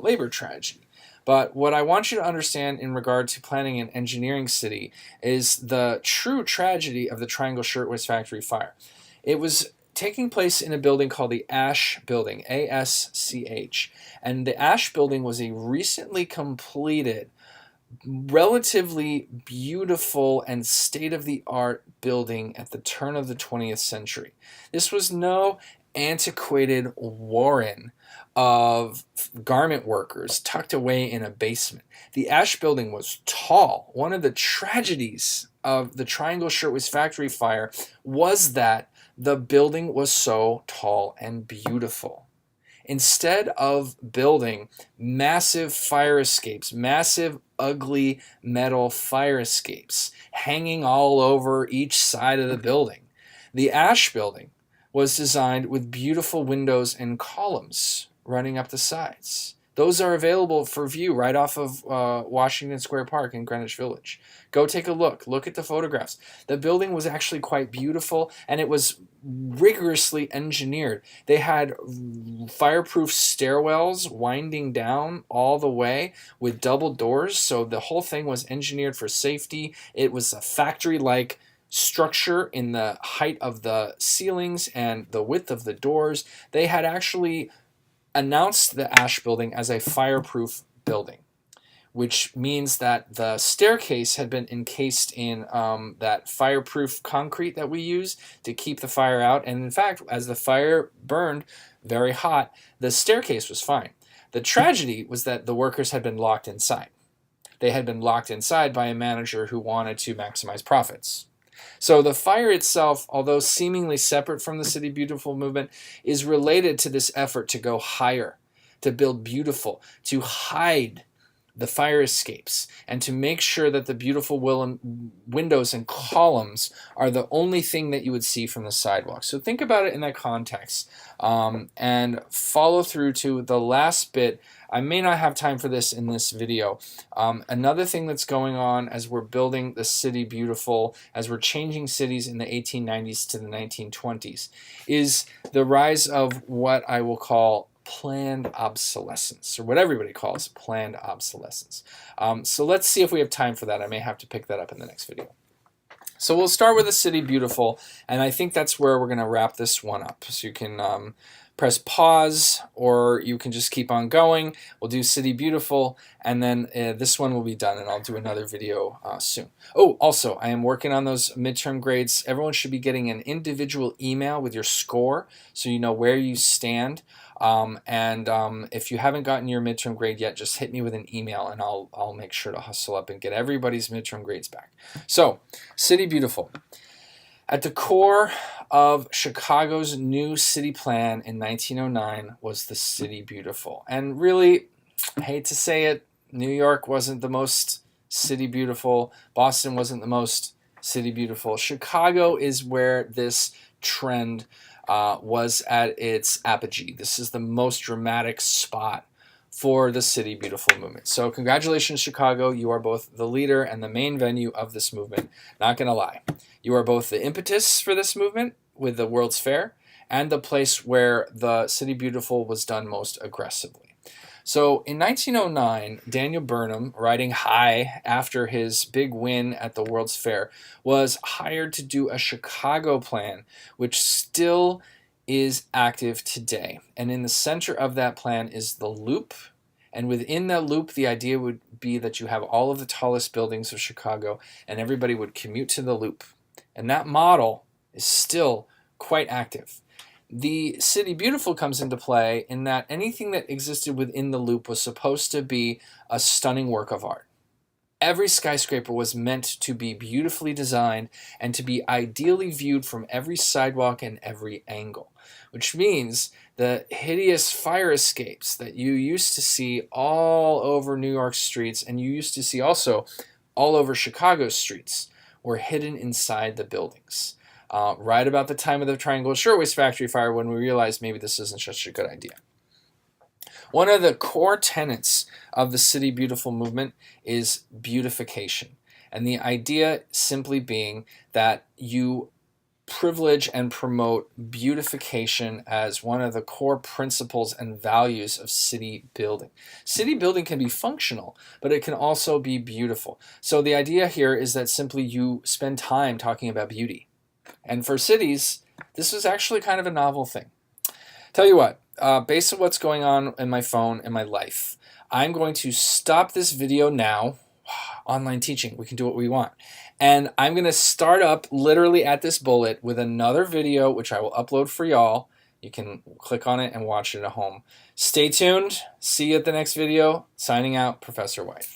labor tragedy. But what I want you to understand in regard to planning an engineering city is the true tragedy of the Triangle Shirtwaist Factory fire. It was taking place in a building called the Asch Building, ASCH. And the Asch Building was a recently completed, relatively beautiful and state-of-the-art building at the turn of the 20th century. This was no antiquated warren of garment workers tucked away in a basement. The Asch Building was tall. One of the tragedies of the Triangle Shirtwaist Factory fire was that the building was so tall and beautiful. Instead of building massive fire escapes, massive ugly metal fire escapes hanging all over each side of the building, the Asch Building was designed with beautiful windows and columns running up the sides. Those are available for view right off of Washington Square Park in Greenwich Village. Go take a look. Look at the photographs. The building was actually quite beautiful, and it was rigorously engineered. They had fireproof stairwells winding down all the way with double doors, so the whole thing was engineered for safety. It was a factory-like structure in the height of the ceilings and the width of the doors. They had actually announced the Asch Building as a fireproof building, which means that the staircase had been encased in that fireproof concrete that we use to keep the fire out. And in fact, as the fire burned very hot, the staircase was fine. The tragedy was that the workers had been locked inside. They had been locked inside by a manager who wanted to maximize profits. So the fire itself, although seemingly separate from the City Beautiful movement, is related to this effort to go higher, to build beautiful, to hide the fire escapes, and to make sure that the beautiful windows and columns are the only thing that you would see from the sidewalk. So think about it in that context, and follow through to the last bit. I may not have time for this in this video. Another thing that's going on as we're building the City Beautiful, as we're changing cities in the 1890s to the 1920s, is the rise of what I will call planned obsolescence, or what everybody calls planned obsolescence. So let's see if we have time for that. I may have to pick that up in the next video. So we'll start with the City Beautiful, and I think that's where we're going to wrap this one up. So you can press pause, or you can just keep on going. We'll do City Beautiful, and then this one will be done, and I'll do another video soon. Oh, also, I am working on those midterm grades. Everyone should be getting an individual email with your score, so you know where you stand. If you haven't gotten your midterm grade yet, just hit me with an email, and I'll make sure to hustle up and get everybody's midterm grades back. So, City Beautiful. At the core of Chicago's new city plan in 1909 was the City Beautiful. And really, I hate to say it, New York wasn't the most City Beautiful. Boston wasn't the most City Beautiful. Chicago is where this trend was at its apogee. This is the most dramatic spot for the City Beautiful movement. So congratulations, Chicago. You are both the leader and the main venue of this movement. Not going to lie. You are both the impetus for this movement with the World's Fair and the place where the City Beautiful was done most aggressively. So in 1909, Daniel Burnham, riding high after his big win at the World's Fair, was hired to do a Chicago plan, which still is active today. And in the center of that plan is the Loop. And within that loop, the idea would be that you have all of the tallest buildings of Chicago, and everybody would commute to the Loop. And that model is still quite active. The City Beautiful comes into play in that anything that existed within the Loop was supposed to be a stunning work of art. Every skyscraper was meant to be beautifully designed and to be ideally viewed from every sidewalk and every angle, which means the hideous fire escapes that you used to see all over New York streets, and you used to see also all over Chicago streets, were hidden inside the buildings. Right about the time of the Triangle Shirtwaist Factory fire, when we realized maybe this isn't such a good idea. One of the core tenets of the City Beautiful movement is beautification. And the idea simply being that you privilege and promote beautification as one of the core principles and values of city building. City building can be functional, but it can also be beautiful. So the idea here is that simply you spend time talking about beauty. And for cities, this is actually kind of a novel thing. Tell you what, based on what's going on in my phone and my life, I'm going to stop this video now. Online teaching, we can do what we want. And I'm going to start up literally at this bullet with another video, which I will upload for y'all. You can click on it and watch it at home. Stay tuned. See you at the next video. Signing out, Professor White.